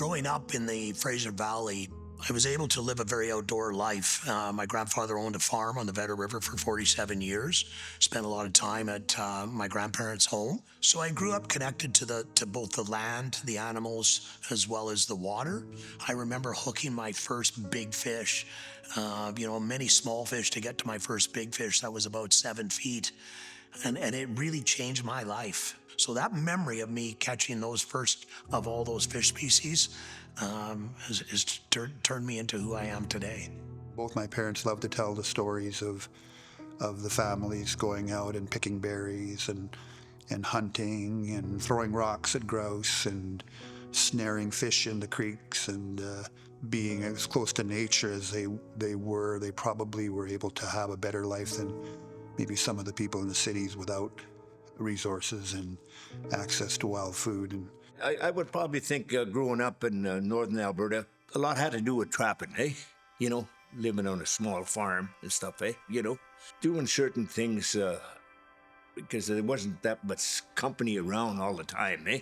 Growing up in the Fraser Valley, I was able to live a very outdoor life. My grandfather owned a farm on the Vedder River for 47 years. Spent a lot of time at my grandparents' home. So I grew up connected to both the land, the animals, as well as the water. I remember hooking my first big fish. Many small fish to get to my first big fish that was about 7 feet, and it really changed my life. So that memory of me catching those first of all those fish species has turned me into who I am today. Both my parents loved to tell the stories of the families going out and picking berries and hunting and throwing rocks at grouse and snaring fish in the creeks and being as close to nature as they were. They probably were able to have a better life than maybe some of the people in the cities without resources and access to wild food. And I would probably think growing up in northern Alberta, a lot had to do with trapping, eh? Living on a small farm and stuff, eh? Doing certain things because there wasn't that much company around all the time, eh?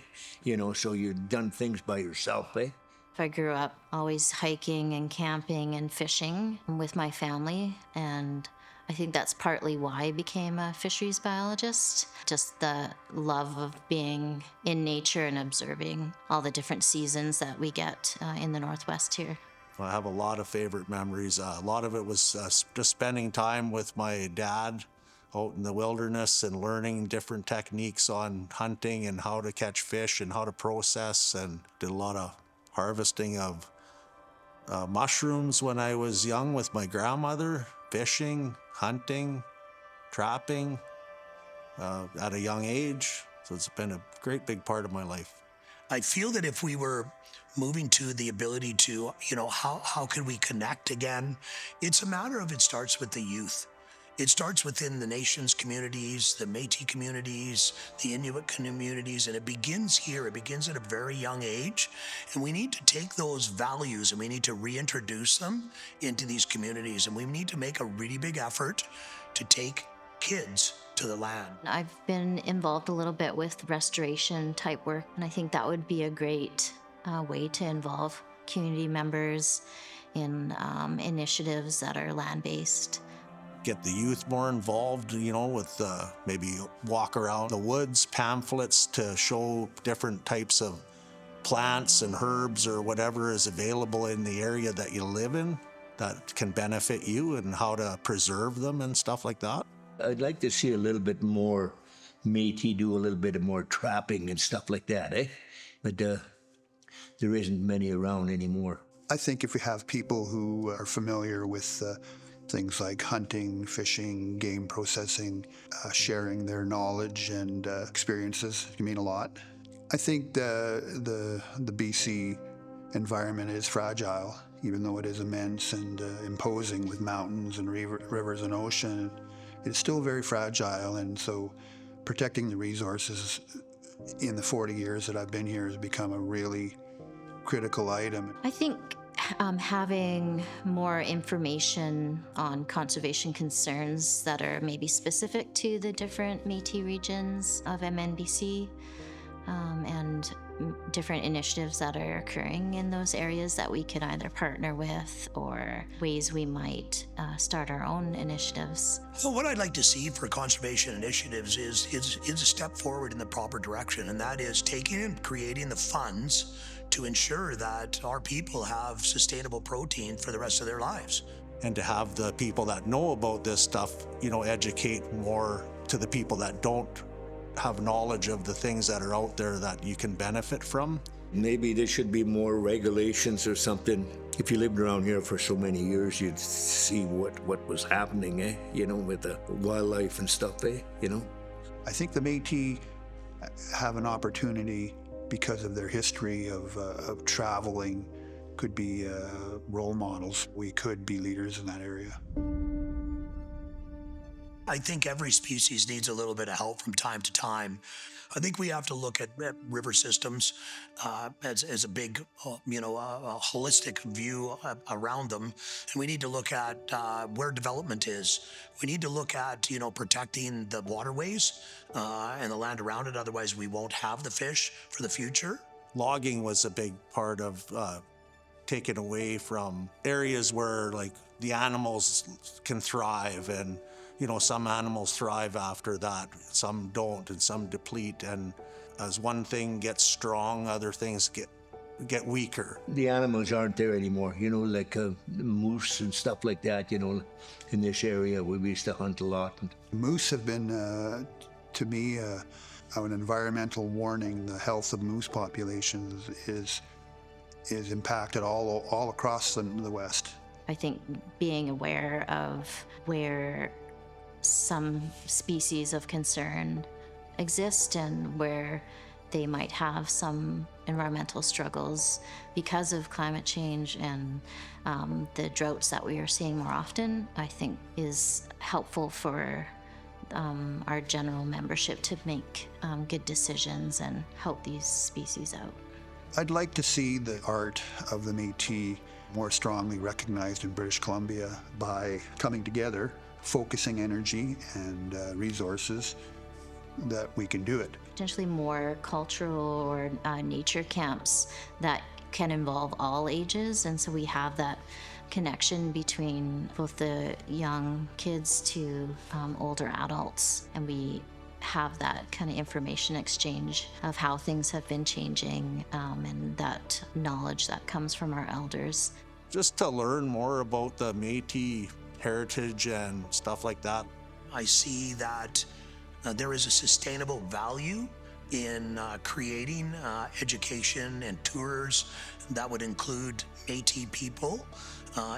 So you'd done things by yourself, eh? I grew up always hiking and camping and fishing with my family, and I think that's partly why I became a fisheries biologist. Just the love of being in nature and observing all the different seasons that we get in the Northwest here. I have a lot of favorite memories. A lot of it was just spending time with my dad out in the wilderness and learning different techniques on hunting and how to catch fish and how to process, and did a lot of harvesting of mushrooms when I was young with my grandmother, fishing, hunting, trapping at a young age. So it's been a great big part of my life. I feel that if we were moving to the ability to, how could we connect again? It's a matter of, it starts with the youth. It starts within the nation's communities, the Métis communities, the Inuit communities, and it begins here. It begins at a very young age, and we need to take those values and we need to reintroduce them into these communities, and we need to make a really big effort to take kids to the land. I've been involved a little bit with restoration type work, and I think that would be a great way to involve community members in initiatives that are land-based. Get the youth more involved, with maybe walk around the woods, pamphlets to show different types of plants and herbs or whatever is available in the area that you live in that can benefit you, and how to preserve them and stuff like that. I'd like to see a little bit more Métis do a little bit more trapping and stuff like that, eh? But there isn't many around anymore. I think if we have people who are familiar with things like hunting, fishing, game processing, sharing their knowledge and experiences can mean a lot. I think the BC environment is fragile, even though it is immense and imposing with mountains and rivers and ocean. It's still very fragile, and so protecting the resources in the 40 years that I've been here has become a really critical item. I think having more information on conservation concerns that are maybe specific to the different Métis regions of MNBC and different initiatives that are occurring in those areas that we could either partner with, or ways we might start our own initiatives. Well, what I'd like to see for conservation initiatives is a step forward in the proper direction, and that is taking and creating the funds to ensure that our people have sustainable protein for the rest of their lives. And to have the people that know about this stuff, educate more to the people that don't have knowledge of the things that are out there that you can benefit from. Maybe there should be more regulations or something. If you lived around here for so many years, you'd see what was happening, eh? With the wildlife and stuff, eh? I think the Métis have an opportunity because of their history of traveling, could be role models. We could be leaders in that area. I think every species needs a little bit of help from time to time. I think we have to look at river systems as a big, a holistic view around them. And we need to look at where development is. We need to look at, protecting the waterways and the land around it. Otherwise, we won't have the fish for the future. logging was a big part of taken away from areas where like the animals can thrive, and some animals thrive after that, some don't, and some deplete, and as one thing gets strong, other things get weaker. The animals aren't there anymore, like moose and stuff like that, in this area where we used to hunt a lot. Moose have been, to me, an environmental warning. The health of moose populations is impacted all across the West. I think being aware of where some species of concern exist and where they might have some environmental struggles because of climate change and the droughts that we are seeing more often, I think is helpful for our general membership to make good decisions and help these species out. I'd like to see the art of the Métis more strongly recognized in British Columbia by coming together, focusing energy and resources that we can do it. Potentially more cultural or nature camps that can involve all ages, and so we have that connection between both the young kids to older adults, and we have that kind of information exchange of how things have been changing and that knowledge that comes from our elders. Just to learn more about the Métis heritage and stuff like that. I see that there is a sustainable value in creating education and tours that would include Métis people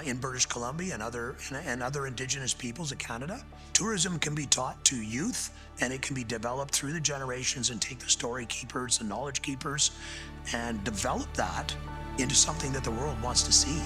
in British Columbia and other Indigenous peoples of Canada. Tourism can be taught to youth, and it can be developed through the generations, and take the story keepers and knowledge keepers and develop that into something that the world wants to see.